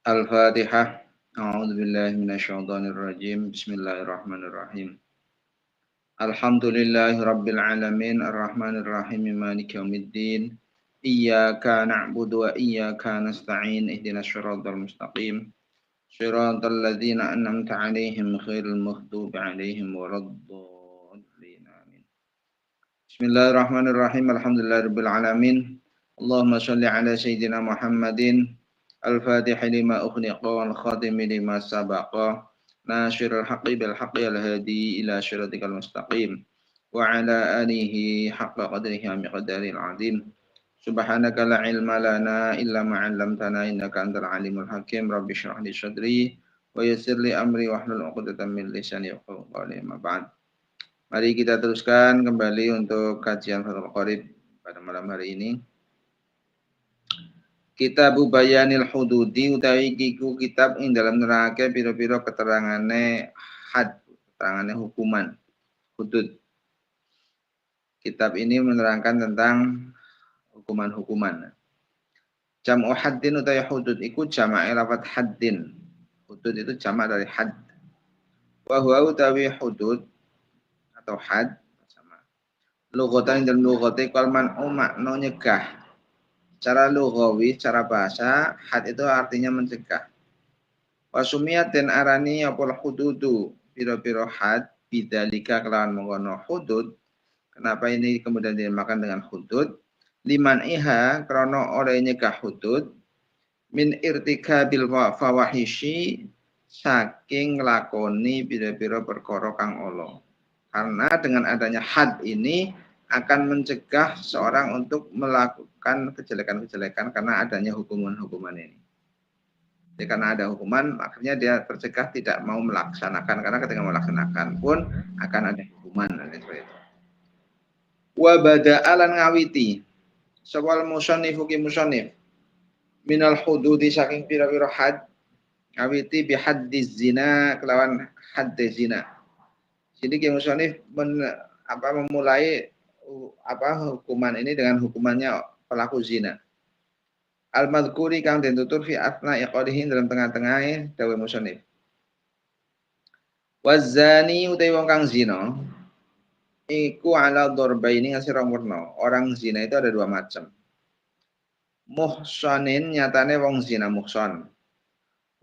Al-Fatihah. A'udzu billahi minasyaitonir rajim. Bismillahirrahmanirrahim. Alhamdulillahi rabbil alamin arrahmanir rahim maliki yaumiddin. Iyyaka na'budu wa iyyaka nasta'in ihdinas siratal mustaqim. Shiratal ladzina an'amta 'alaihim ghairil maghdubi 'alaihim waladdallin. Amin. Bismillahirrahmanirrahim. Alhamdulillahirabbil alamin. Allahumma shalli ala sayyidina Muhammadin al-Fatih lima ughliqa wal khatim lima sabaqa nasyirul haqqi bil haqqi al-hadi ila syiratikal mustaqim wa ala alihi haqqa qadrihi wa miqdaril azim. Subhanaka la ilma lana illa ma 'allamtana innaka antal alimul hakim. Rabbi shrah li sadri wa yassir li amri wahlul 'uqdatam min lisani yafqahu qawli. Ma ba'd. Mari kita teruskan kembali untuk kajian Fathul Qorib pada malam hari ini. Kitab Bayanil Hududi utawi kiku kitab ing dalam neraka pira-pira keterangane had, keterangane hukuman, hudud. Kitab ini menerangkan tentang hukuman-hukuman. Jam'u haddin utawi hudud iku jama'i lafadz haddin. Hudud itu jamak dari had. Wa huwa utawi hudud atau had sama. Lughatan dan lughati kalman makna nyegah. Secara lughawi, secara bahasa, had itu artinya mencegah. Wasumiyat dan arani apol hududu piro-piro had bidzalika kelawan mengkono hudud. Kenapa ini kemudian dinamakan dengan hudud? Liman iha krono oleh nyegah hudud min irtikabil fawahishi saking lakoni piro-piro perkara kang ala. Karena dengan adanya had ini akan mencegah seorang untuk melakukan kejelekan-kejelekan karena adanya hukuman-hukuman ini. Jadi karena ada hukuman, akhirnya dia tercegah tidak mau melaksanakan, karena ketika melaksanakan pun akan ada hukuman. Seperti itu. Wa bada'alan ngawiti sawal musannif uki musannif minal hududi saking pira-pira had ngawiti bihaddiz zina kelawan haddiz zina. Jadi ki musannif memulai hukuman ini dengan hukumannya pelaku zina. Al-madhkuri kang den tutur fi atna iqadihin dalam tengah-tengah dawe musannif. Wazani utai wong kang zina iku ala darbaini ngasih rong werna. Orang zina itu ada dua macam. Muhsanin nyatane wong zina muhsan.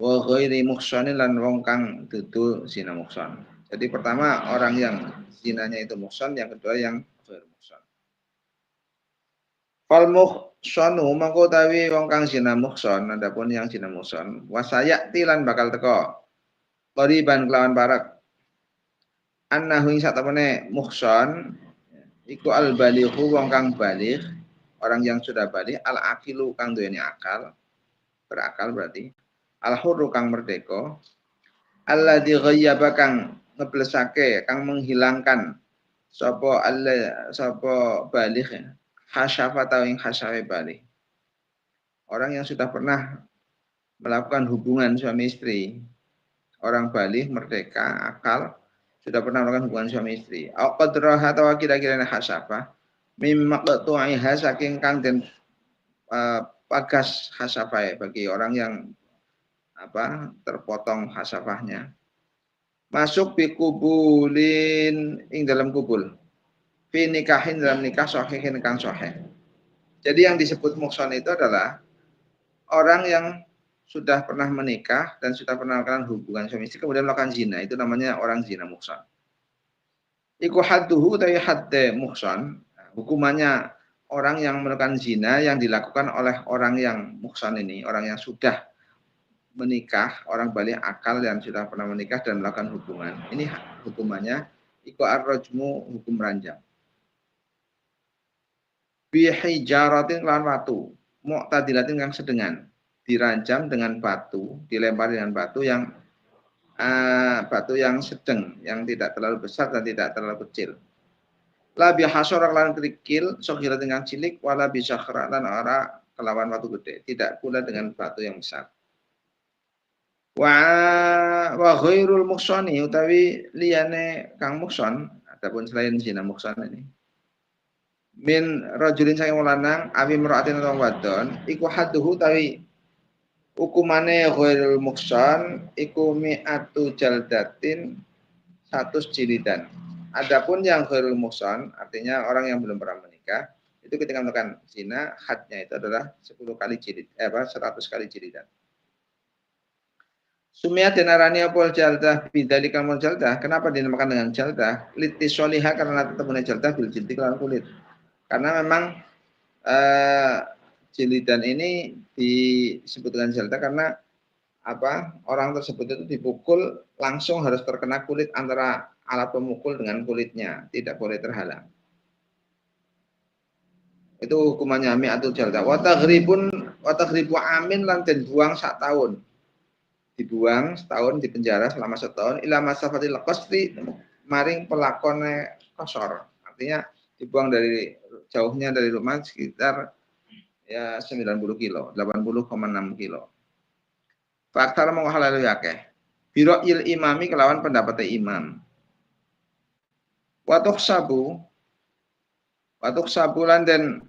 Wa ghairi muhsanin lan wong kang dudu zina muhsan. Jadi pertama orang yang zinanya itu muhsan, yang kedua yang ghair muhsan. Fal muhsanu mangko tawi wong kang zina muhsan, adapun yang zina muhsan wasayati lan bakal teko qariban kelawan barak annahu ing satemene muhsan iku al balighu wong kang baligh, orang yang sudah baligh, al aqilu kang duweni akal, berakal berarti, al hurru kang merdeka, alladzi ghayyaba kang ngeblesake, kang menghilangkan sapa baligh hasyafa atau yang hasyawe baligh. Orang yang sudah pernah melakukan hubungan suami istri, orang baligh merdeka akal sudah pernah melakukan hubungan suami istri. Au qadraha atau kira-kira hasyafa mimma qatu'iha saking kang den pagas hasyafa bagi orang yang terpotong hasyafahnya. Masuk bi kubulin ing dalam kubul. Fi nikahin dalam nikah sahihin kang sahih. Jadi yang disebut muhsan itu adalah orang yang sudah pernah menikah dan sudah pernah melakukan hubungan suami istri kemudian melakukan zina, itu namanya orang zina muhsan. Iku hadduhu tawi hadde muhsan, hukumannya orang yang melakukan zina yang dilakukan oleh orang yang muhsan ini, orang yang sudah menikah, orang baligh akal yang sudah pernah menikah dan melakukan hubungan. Ini hukumannya iku ar-rajmu, hukum ranjam. Bihijaratin lawan batu, mu'tadilatin yang sedengan, diranjam dengan batu, dilempar dengan batu yang sedang, yang tidak terlalu besar dan tidak terlalu kecil. La bihasara lan kerikil, soghiratin yang cilik, wala bisakhra lan ora kelawan batu gede, tidak pula dengan batu yang besar. Wa ghairul muhsani utawi liyane kang muhsan, adapun selain zina muhsan ini. Min rajulin saking lanang awi mra'atin atau wadon iku hadduhu tawi Hukumane ghairul muhsan iku mi'atu jaldatin 100 jilidan. Adapun yang ghairul muhsan artinya orang yang belum pernah menikah itu ketika melakukan zina hadnya itu adalah 10 kali jilid 100 kali jilidan. Sumia denarani apol jaldah bidali kamul jaldah. Kenapa dinamakan dengan jaldah? Litisoliha karena temunya jaldah bil jildi kelawan kulit. Karena memang jilidan ini disebut dengan jaldah karena orang tersebut itu dipukul langsung harus terkena kulit antara alat pemukul dengan kulitnya, tidak boleh terhalang. Itu hukumannya mi'atul jaldah. Wa taghribu amin lan den buang 1 tahun. Dibuang setahun di penjara selama setahun ila masafatil qasri maring pelakone kosor. Artinya dibuang dari jauhnya dari rumah sekitar 90 kilo, 80,6 kilo. Faktar mongko halalu yakeh. Biro'il imami kelawan pendapatnya imam. Watuk sabu lan den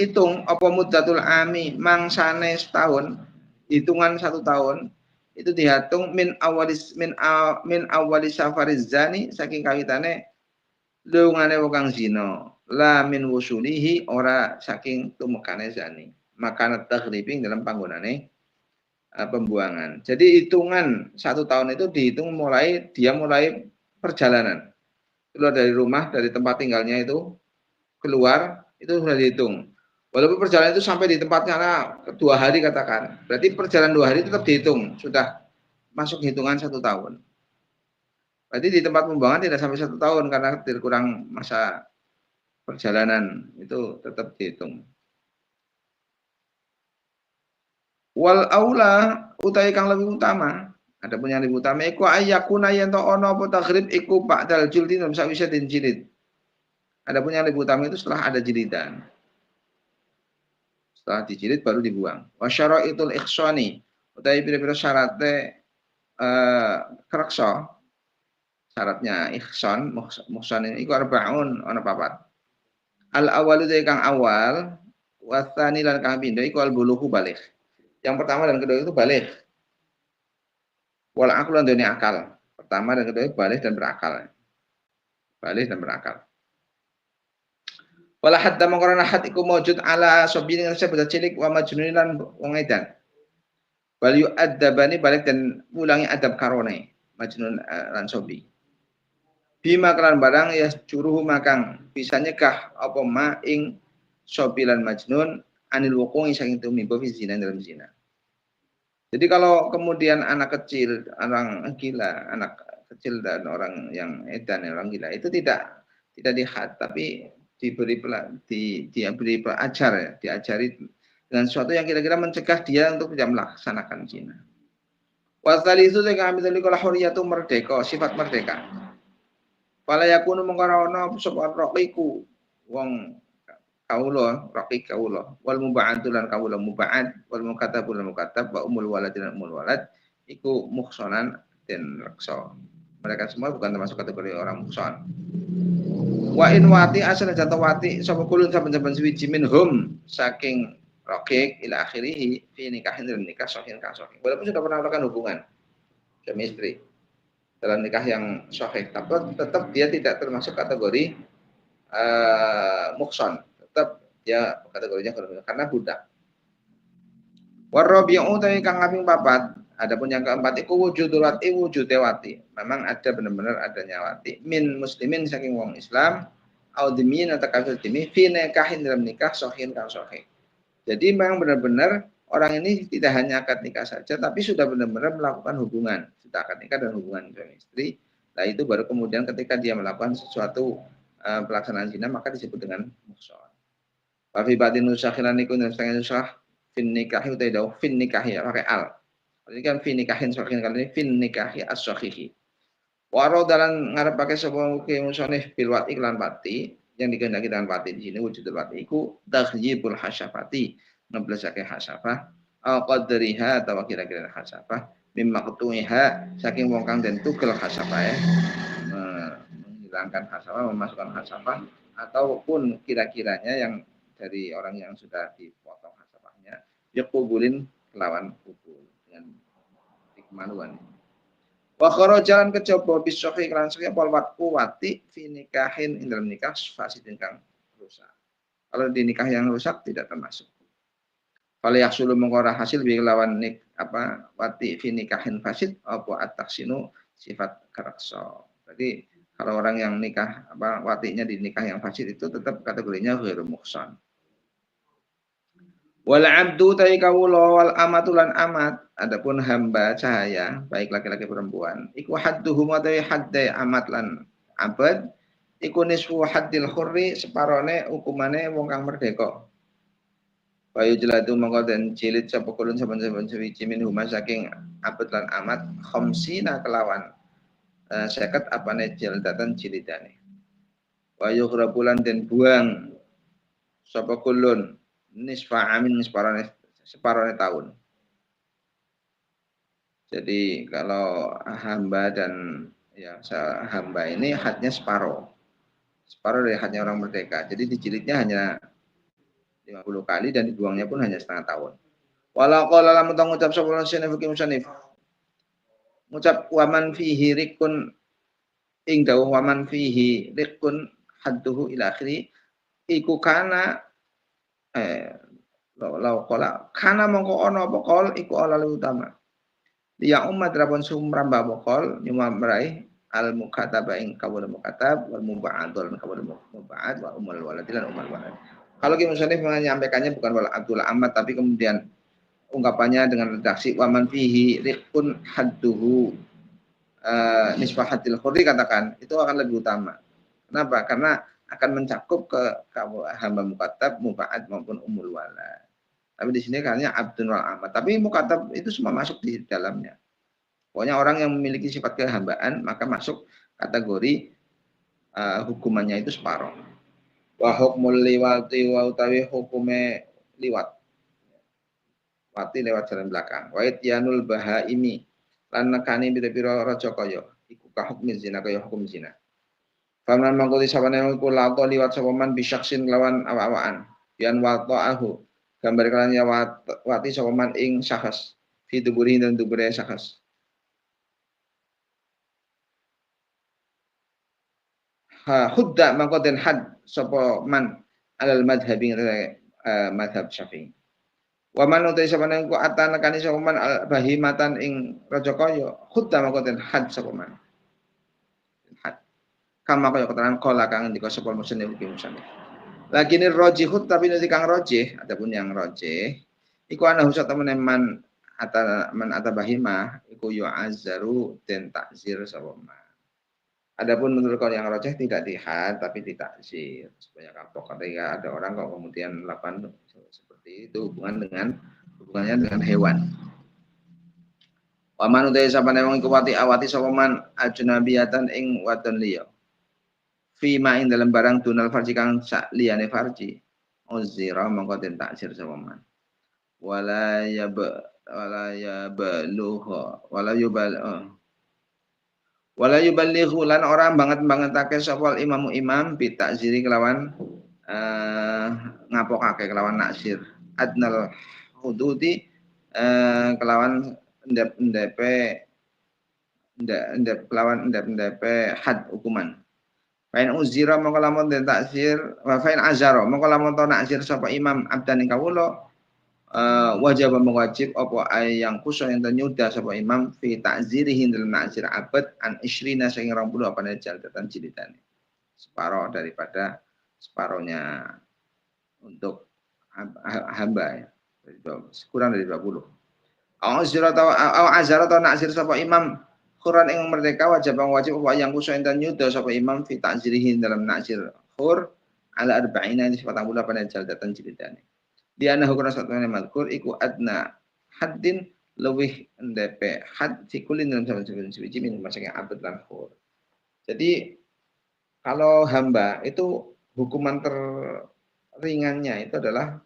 hitung apa muddatul ami mangsane setahun, hitungan 1 tahun itu dihitung min awalis safariz zani saking kawitane lungane wong zina la min wusulihi ora saking tumekane zani makana taghribing dalam panggonane pembuangan. Jadi hitungan 1 tahun itu dihitung mulai perjalanan keluar dari rumah dari tempat tinggalnya itu keluar itu sudah dihitung. Walaupun perjalanan itu sampai di tempatnya 2 hari katakan, berarti perjalanan 2 hari tetap dihitung sudah masuk hitungan 1 tahun. Berarti di tempat pembuangan tidak sampai 1 tahun karena kurang masa perjalanan itu tetap dihitung. Wal aula utawi kang lebih utama, ada pun yang lebih utama iku ayakuna yen to ana apa taghrib iku ba'dal jildi dalam sawise den jilid. Ada pun yang lebih utama itu setelah ada jilidan. Setelah dijilid baru dibuang. Wa syaraitul ihsani utawi pira-pira syaratnya kereksa. Syaratnya ihsan muhsan ini iku arbaun ana 4. Al awalu kang awal wa tsani lan kang pindho iku al bulughu baligh. Yang pertama dan kedua itu balik. Wal aqlu dan dunia akal. Pertama dan kedua itu balik dan berakal. Balik dan berakal. Wala hadda mangkorana had iku mawjud ala sobi dengan sebut cilik wa majnun lan wong edan. Wal yu'adzabani balik dan ulangi adab karone majnun lan sobi. Bima kelan barang ya juruhu makang bisa nyegah apa ma ing sobi lan majnun anil wuqung saking tumimba fi zina dalam zina. Jadi kalau kemudian anak kecil, orang gila, anak kecil dan orang yang edan, orang gila itu tidak dihad, tapi diberi ajar ya, diajari dengan sesuatu yang kira-kira mencegah dia untuk tidak melaksanakan zina. Wasali itu dengan ambil kalau huriyatu merdeka, sifat merdeka. Fala yakunu mengkara ana sapa raqiku wong kaulo raqiq kaulo wal muba'ad lan kaulo muba'ad wal mukatab lan mukatab wa umul walad lan umul walad iku muhsanan dan reksa. Mereka semua bukan termasuk kategori orang muhsan. Wa in wati asal jatuh wati sapa kulun saben-saben suwiji minhum saking raqiq ila akhirih fi nikahin dan nikah sahih kang sahih. Walaupun sudah pernah melakukan hubungan suami istri dalam nikah yang sahih, tapi tetap dia tidak termasuk kategori muhsan, tetap dia kategorinya karena budak. Warabi'u tawi kang kaping 4, adapun yang keempat iku wujudul wati wujude wati. Memang ada benar-benar adanya wati min muslimin saking wong Islam au dimin atau kafir dimi fi nikahin dalam nikah sahih kang sahih. Jadi memang benar-benar orang ini tidak hanya akad nikah saja tapi sudah benar-benar melakukan hubungan, sudah akad nikah dan hubungan suami istri. Nah itu baru kemudian ketika dia melakukan sesuatu pelaksanaan zina maka disebut dengan muhsan. Wa fi batin nusakhilan iku setengah nusakh fin nikahi utai dawuh fin nikahi pakai al. Ini kan fin nikahin sahih kali ini fin nikahi as-sahihi. Waro dalam ngarep pakai sebuah musoneh bil wati iklan pati yang dikehendaki dengan pati di sini wujud pati iku taghyibul hasyafati ngeblesake hasyafah au qadriha atau kira-kira hasyafah mimma ketuiha saking wong kang den tugel hasyafah menghilangkan hasyafah memasukkan hasyafah ataupun kira-kiranya yang dari orang yang sudah dipotong hasyafahnya Yaqubulin lawan kubul dengan kemaluan. Wa kharajalan kejaba bisohi kelan sahih wal wati fi nikahin ing dalam nikah fasidin kang rusak. Kalau di nikah yang rusak tidak termasuk. Fala yahsulu mengkora hasil bi lawan wati fi nikahin fasid apa at-taksinu sifat karaksa. Jadi kalau orang yang nikah watinya di nikah yang fasid itu tetap kategorinya ghairu muhsan. Wal abdu tai kawula wal amatulan amat adapun hamba cahaya baik laki-laki perempuan iku hadduhum wa haddai amat lan abad iku nisfu haddil hurri separone hukumane wong kang merdeka. Bayu jelatu mongko den jilid sapa kulun saben-saben suwiji min huma saking abad lan amat khamsina kelawan 50 apane jildatan jilidane. Bayu rabulan den buang sapa kulun nisfa amin separone tahun. Jadi kalau hamba dan hamba ini hadnya separuh dari hadnya orang merdeka. Jadi dijilidnya hanya 50 kali dan dibuangnya pun hanya setengah tahun. Walau qala lam ngucap sapa musannif ngucap waman fihi rikun ing dawuh waman fihi rikun hadduhu ila akhiri iku kana lau qala kana mongko ana apa qol iku ala utama. Ya umat rabon sumramba bokol nyuma meraih al mukataba ing kabul mukatab wal muba'ad wal kabul muba'ad wa umul walad lan umul walad. Kalau Ki Musannif menyampaikannya bukan wal Abdul Amat tapi kemudian ungkapannya dengan redaksi wa man fihi riqun hadduhu nisbah hadil khurri katakan itu akan lebih utama. Kenapa? Karena akan mencakup ke hamba mukatab, muba'ad maupun umul walad. Tapi di sini katanya Abdul Amat. Tapi mukatab itu semua masuk di dalamnya. Pokoknya orang yang memiliki sifat kehambaan maka masuk kategori hukumannya itu separuh. Wa hukmul liwati wa utawi hukume liwat. Wati lewat jalan belakang. Wa ityanul bahaimi lan nekani pira-pira raja kaya iku ka hukum zina kaya hukum zina. Faman mangkuli sabane iku lato liwat sapa man bisyaksin lawan awak-awakan. Yan wata'ahu gambar kalian ya wati sapa man ing syakhs fi duburi dan dubure syakhs. Hudda mangko den had sapa man alal madhabi madhab Syafi'i. Wa man utai sapane ku atana kani sapa man bahimatan ing raja kaya hudda mangko den had sapa man. Had. Kama kaya keterangan qala kang ndika sapa musannif iki musannif. Lagi ini rojihut tapi nanti kang rojih, adapun yang rojih, iku ana husat temen man bahimah, iku yu'azzaru den takzir sapa man. Adapun menurut kaul yang rojih tidak dihad tapi ditakzir supaya kapok ketika ada orang kok kemudian melakukan seperti itu hubungannya dengan hewan. Wa man utai sapane wong iku awati sapa man ajnabiyatan ing wadon liya. Fima ing dalam barang dunal farji kang sak liyane farji uzira mongko den taksir sapa man wala yuballighu lan orang banget-bangetake sapa imam bi takziri kelawan ngapokake kelawan naksir adnal hududi kelawan ndep had hukuman. Fain uzira mongko lamun den taksir wa fain azara mongko lamun to naksir sapa imam abdan ing kawula wajib mewajib apa yang kusun yang nyuda sapa imam fi ta'zirihi dalam naksir abad an isrina sing 20 apa jaldatan jilidane separuh daripada separuhnya untuk hamba ya. Kurang dari 20. Azara atau naksir sapa imam Quran ing merdeka wajib apa yang kuso enten nyuda sapa imam fi ta'zirihin dalam naksir khur ala arba'ina ini 48 jaldatan jilidane. Di ana hukum satune mazkur iku adna haddin luwih ndp had fi kulin dalam saben suci min masaking abad lan khur. Jadi kalau hamba itu hukuman teringannya itu adalah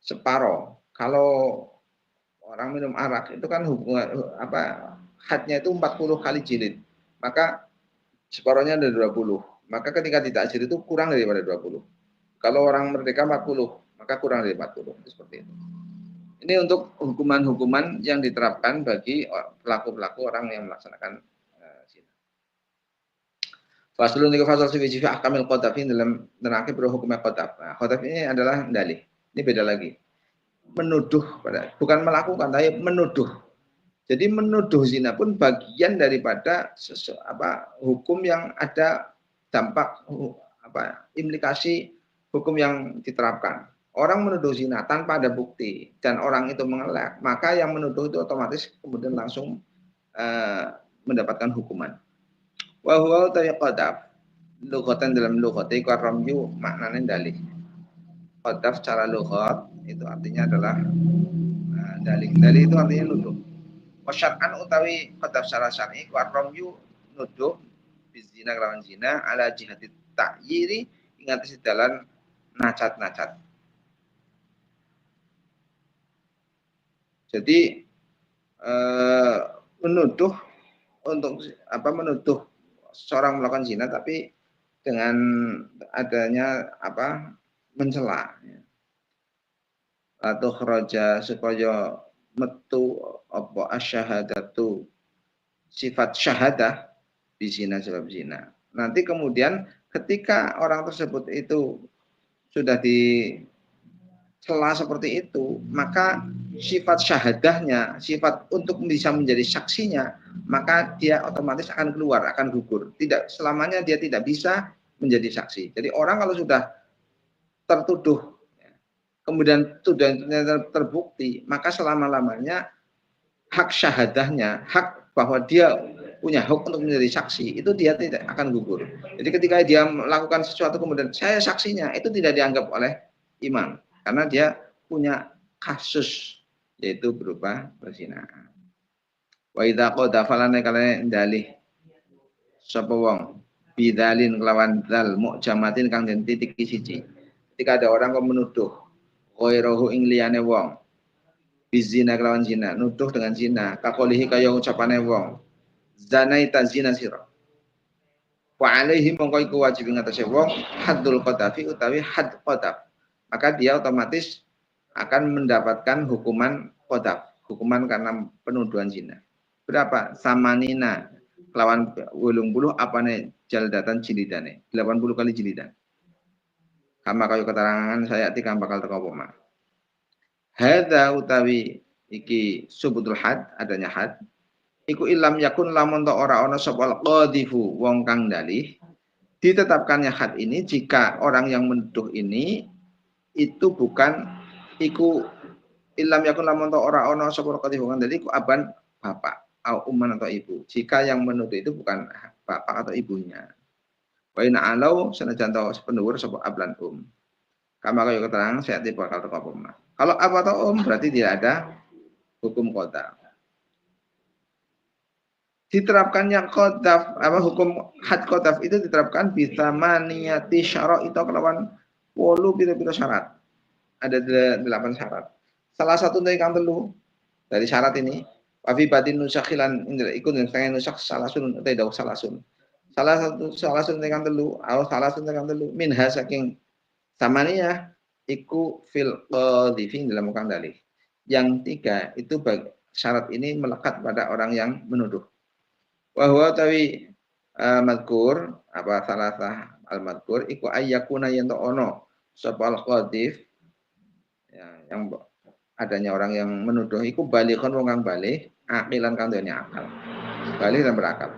separuh. Kalau orang minum arak itu kan hukuman hadnya itu 40 kali jilid. Maka separuhnya ada 20. Maka ketika ditakzir itu kurang daripada 20. Kalau orang merdeka 40, maka kurang dari 40. Seperti itu. Ini untuk hukuman-hukuman yang diterapkan bagi pelaku-pelaku orang yang melaksanakan zina. Faslun tiga fasal suci fi ahkamil qadaf dalam nerangke hukumnya qadaf. Nah, qadaf ini adalah dalih. Ini beda lagi. Menuduh bukan melakukan tapi menuduh. Jadi menuduh zina pun bagian daripada hukum yang ada dampak implikasi hukum yang diterapkan. Orang menuduh zina tanpa ada bukti dan orang itu mengelak, maka yang menuduh itu otomatis kemudian langsung mendapatkan hukuman. Wa huwa qadaf. Lughatan dalam lughat iku ramyu maknanya dalih. Qadaf secara lughat itu artinya adalah dalih. Dalih itu artinya nuduh. Wasyar'an utawi qadaf secara syar'i ku ramyu nuduh bizina kelawan zina ala jihati ta'yiri ingat sedalan nacat-nacat. Jadi menuduh untuk menuduh seorang melakukan zina tapi dengan adanya mencela atau kharaja supaya metu apa asyhadatu sifat syahadah bizina sebab zina. Nanti kemudian ketika orang tersebut itu sudah dicela seperti itu, maka sifat syahadahnya, sifat untuk bisa menjadi saksinya, maka dia otomatis akan keluar, akan gugur. Tidak selamanya dia tidak bisa menjadi saksi. Jadi orang kalau sudah tertuduh, kemudian sudah terbukti, maka selama-lamanya hak syahadahnya, hak bahwa dia punya hak untuk menjadi saksi, itu dia tidak akan gugur. Jadi ketika dia melakukan sesuatu kemudian saya saksinya, itu tidak dianggap oleh imam. Karena dia punya kasus, yaitu berupa perzinahan. Wa idza qadafa lana kala dalih sapa wong bidalin kelawan dal mu'jamatin kang den titik siji. Ketika ada orang kok menuduh ghairahu ing liyane wong bizina kelawan zina, nuduh dengan zina, kakolihi kaya ucapane wong zanaita zina sira. Wa alaihi mongko iku wajib ngatasi wong haddul qadafi utawi had qadaf. Maka dia otomatis akan mendapatkan hukuman qadaf, hukuman karena penuduhan zina. Berapa? Samanina kelawan 80 apane jaldatan jilidane, 80 kali jilidan. Kama kaya keterangan saya kang bakal teko apa. Hadza utawi iki subutul had, adanya had. Iku ilam yakun lamun ta ora ana sapa qadhifu wong kang dalih. Ditetapkannya had ini jika orang yang menuduh ini itu bukan iku ilam yakun lamun ta ora ana sapa qadhifu kang dalih iku aban bapak atau umman atau ibu. Jika yang menuduh itu bukan bapak atau ibunya. Wa ina alau senajan ta penduwur sapa ablan Kama kaya keterangan saya tipe bakal teko apa. Kalau apa atau berarti tidak ada hukum qadaf. Diterapkannya qadaf hukum had qadaf itu diterapkan bisa maniyati syarat itu kelawan 8 pira-pira syarat. Ada 8 syarat. Salah satu dari kang telu dari syarat ini wafi batin nusakhilan indra ikut dan pengen nusak salah sun atau salah sun. Salah satu dari kang telu atau salah satu dari kang telu minha saking samaniyah iku fil qadhifin dalam kang dalih. Yang 3 itu syarat ini melekat pada orang yang menuduh. Wahwa tawi madkur salah al madkur iku ayyakuna yen ono sapa al qadhif yang adanya orang yang menuduh iku balighon wong kang balih akilan kang duwe akal. Balih dan berakal.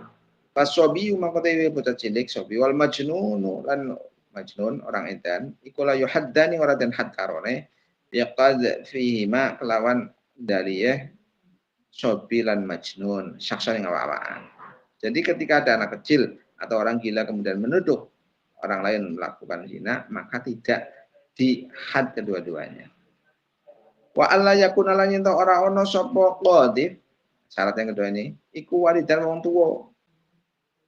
Fasobi mangkote bocah cilik sobi wal majnun lan majnun orang edan iku la yuhaddani ora den had karone yaqad fihi ma kelawan daliyah sobi lan majnun syaksan yang awak-awakan. Jadi ketika ada anak kecil atau orang gila kemudian menuduh orang lain melakukan zina, maka tidak dihad kedua-duanya. Wa alla yakuna lan yen ora ana sapa qadhif. Syarat yang kedua ini, iku walidan wong tuwa.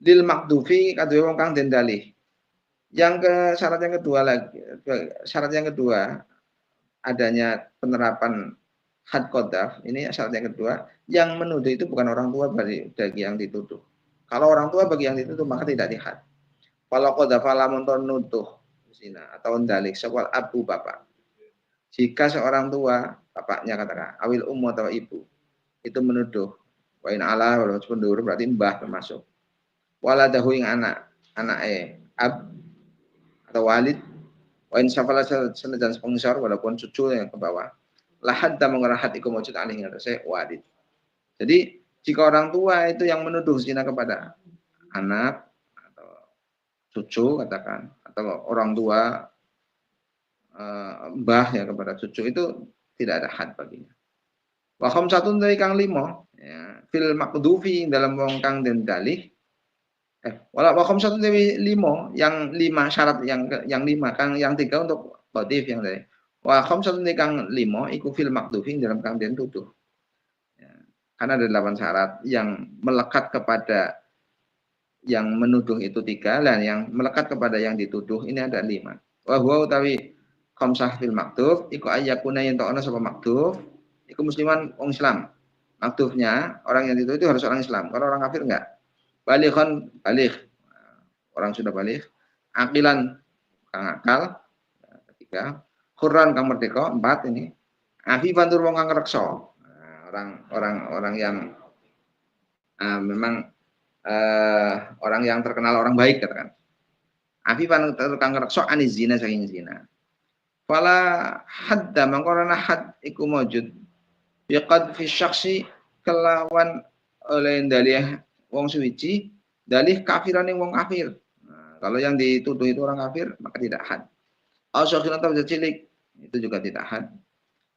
Lil makdufi kaduwe wong kang den dalih. Syarat yang kedua adanya penerapan had qadaf, ini syarat yang kedua, yang menuduh itu bukan orang tua bagi yang dituduh. Kalau orang tua bagi yang dituduh maka tidak dihad. Kalau qadhafa lamun nuduh zina atau dalik sewal abu bapak. Jika seorang tua, bapaknya katakan, awil atau ibu, itu menuduh, wa in ala walaupun pendur berarti mbah termasuk. Waladahu yang anak ab atau walid, wa in safala senajan sponsor walaupun cucu yang ke bawah. Lahad dan mengerahat iku mujud alih ngatasi walid. Jadi jika orang tua itu yang menuduh zina kepada anak atau cucu katakan atau orang tua mbah ya kepada cucu itu tidak ada had baginya. Wa khamsatun dari kang limo ya, fil maqdufi dalam wong kang den dalih wala wa khamsatun dari limo yang lima syarat yang lima kang yang tiga untuk qadhif yang dari wa khamsatun dari kang limo iku fil maqdufi dalam kang den tuduh. Ya, karena ada 8 syarat yang melekat kepada yang menuduh itu 3 dan yang melekat kepada yang dituduh ini ada 5. Wa huwa utawi khamsah fil maktub iku ayyakuna yen ana sapa maktub iku musliman wong Islam. Maktubnya orang yang dituduh itu harus orang Islam. Kalau orang kafir enggak. Balighon baligh. Orang sudah baligh. Aqilan kang akal. Ketiga. Khurran kang merdeka. 4 ini. Afifan tur wong kang reksa. Orang yang memang orang yang terkenal orang baik katakan. Afifan kang reksa aniz zina saking zina. Fala hadda mangkorana had iku mawjud biqad fi syakhsi kelawan oleh dalih wong suwiji dalih kafiran yang wong kafir. Nah, kalau yang dituduh itu orang kafir maka tidak had. Au syakhiran atau cilik itu juga tidak had.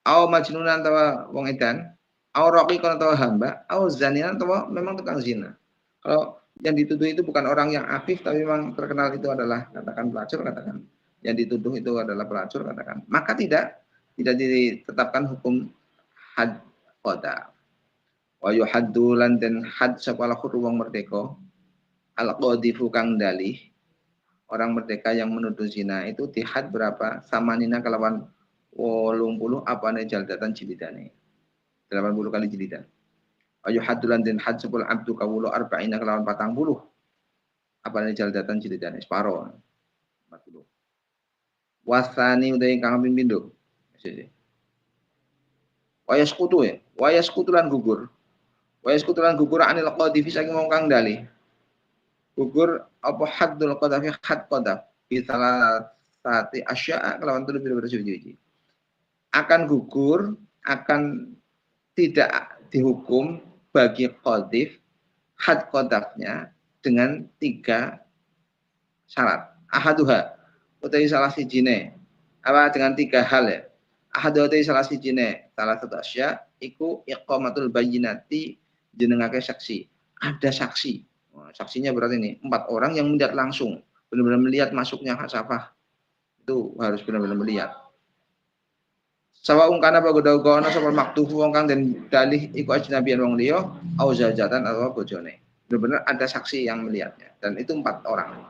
Au majnunan atau wong edan, au raqiqan atau hamba, au zanian atau memang tukang zina. Kalau yang dituduh itu bukan orang yang afif tapi memang terkenal itu adalah katakan pelacur katakan. Yang dituduh itu adalah pelacur katakan. Maka tidak ditetapkan hukum had qada. Wa yuhaddu lan den had sapa khuru wong merdeka al qadifu kang dalih orang merdeka yang menuduh zina itu dihad berapa? Samanina kelawan 80 apane jaldatan jilidane. 80 kali jilidan. Ayu hadulan den had sepul abdu kawulo arba'ina kelawan 40. Apane jaldatan jilidane separo. 40. Wasani udah kang pindho. Wayas kutu ya. Wayas kutulan gugur. Wayas kutulan gugur anil qadifi saking wong kang dalih. Gugur apa haddul qadafi had qadaf. Bisalah sati asya'a kelawan telu biro suci. Akan gugur, akan tidak dihukum bagi qadhif had qadafnya dengan 3 syarat. Ahaduha utawi salah sijine apa dengan 3 hal ya. Ahaduha utawi salah sijine salah satu asya iku iqamatul bayyinati jenengake saksi. Ada saksi. Saksinya berarti ini 4 orang yang melihat langsung, benar-benar melihat masuknya hasafah. Itu harus benar-benar melihat. Sawa ungkana pagoda uga ana sapa maktufu wong kang den dalih iku ajnabian wong liya au zajatan atau bojone. Benar-benar ada saksi yang melihatnya dan itu 4 orang.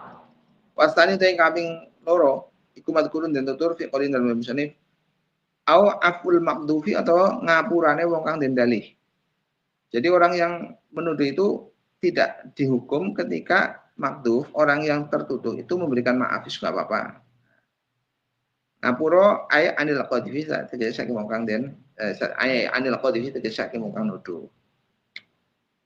Wastani te kaping loro iku madkurun den tutur fi qalin dalam musannif au aful makdufi atau ngapurane wong kang den dalih. Jadi orang yang menuduh itu tidak dihukum ketika makduf orang yang tertuduh itu memberikan maaf itu enggak apa-apa. Ngapura ay anil qadhifi tegese saking wong kang den ay anil qadhifi tegese saking wong kang nuduh.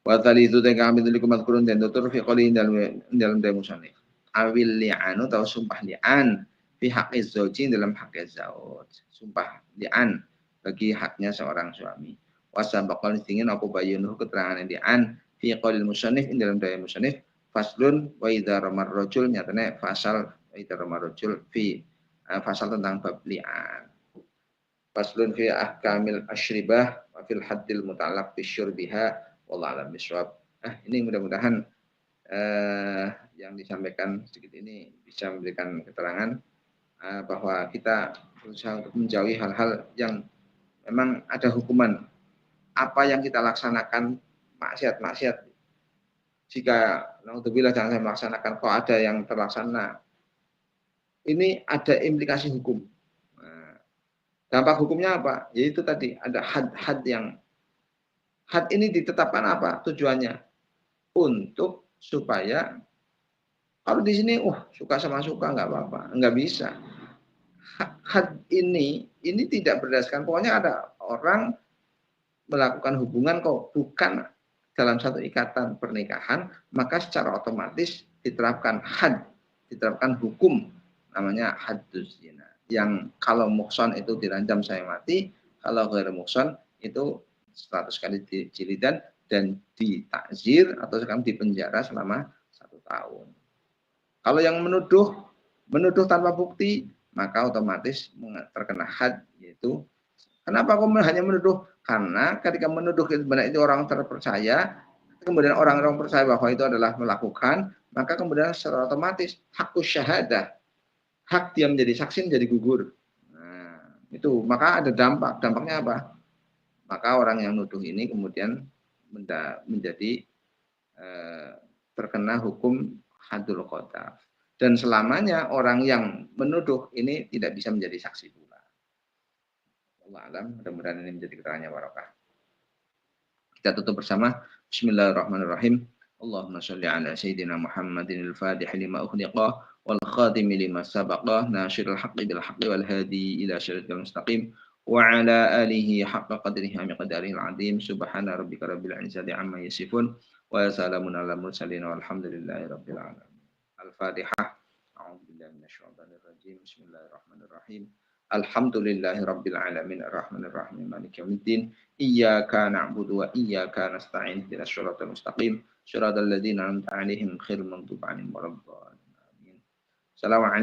Wa talitu te kami tuliku madkurun den tutur fi qali dalam musannif. Awil li'anu atau sumpah li'an fi haqqi zauji dalam haknya zauj. Sumpah li'an bagi haknya seorang suami. Wa sabaqal dingin apa bayunuh keterangan li'an fi qalil musannif dalam daya musannif faslun wa idza ramar rajul nyatane fasal wa idza ramar rajul fi pasal tentang bab li'an. Faslun fi ahkamil asyribah wa fil haddil muta'allaq bi syurbiha wallahu a'lam bishawab. Ini mudah-mudahan yang disampaikan sedikit ini bisa memberikan keterangan bahwa kita berusaha untuk menjauhi hal-hal yang memang ada hukuman. Apa yang kita laksanakan maksiat-maksiat. Jika naudzubillah jangan saya melaksanakan kok ada yang terlaksana. Ini ada implikasi hukum. Dampak hukumnya apa? Yaitu tadi ada had yang had ini ditetapkan apa? Tujuannya untuk supaya kalau di sini suka sama suka nggak apa-apa, nggak bisa. Had ini ini tidak berdasarkan, pokoknya ada orang melakukan hubungan kok bukan dalam satu ikatan pernikahan, maka secara otomatis diterapkan had, diterapkan hukum namanya hadduz zina. Yang kalau mukson itu dirancam saya mati, kalau ghairu mukson itu 100 kali dijilidan dan ditakzir atau sekarang dipenjara selama 1 tahun. Kalau yang menuduh tanpa bukti, maka otomatis terkena had, yaitu kenapa kok hanya menuduh? Karena ketika menuduh sebenarnya itu orang terpercaya, kemudian orang-orang percaya bahwa itu adalah melakukan, maka kemudian secara otomatis hakus syahadah, hak dia menjadi saksi menjadi gugur. Nah, itu maka ada dampaknya apa? Maka orang yang nuduh ini kemudian menjadi terkena hukum hadul qadhaf. Dan selamanya orang yang menuduh ini tidak bisa menjadi saksi pula. Allah alam, mudah-mudahan ini menjadi keterangannya barokah. Kita tutup bersama. Bismillahirrahmanirrahim. Allahumma sholli ala sayyidina Muhammadin al-Fatih lima ukhliqa wal khatimi lima sabaqa nasyirul haqqi bil haqqi wal hadi ila syiratil mustaqim wa ala alihi haqqa qadrihi wa miqdarihi al-azim. Subhana rabbika rabbil izzati amma yasifun wa salamun ala mursalin walhamdulillahi rabbil alamin. Al-Fatihah. A'udzubillahi minasyaitonir rajim. Bismillahirrahmanirrahim. Alhamdulillahi rabbil alamin arrahmanir rahim maliki yaumiddin. Iyyaka na'budu wa iyyaka nasta'in ihdinas siratal mustaqim siratal ladzina an'amta 'alaihim ghairil maghdubi 'alaihim waladdallin. Amin. Assalamualaikum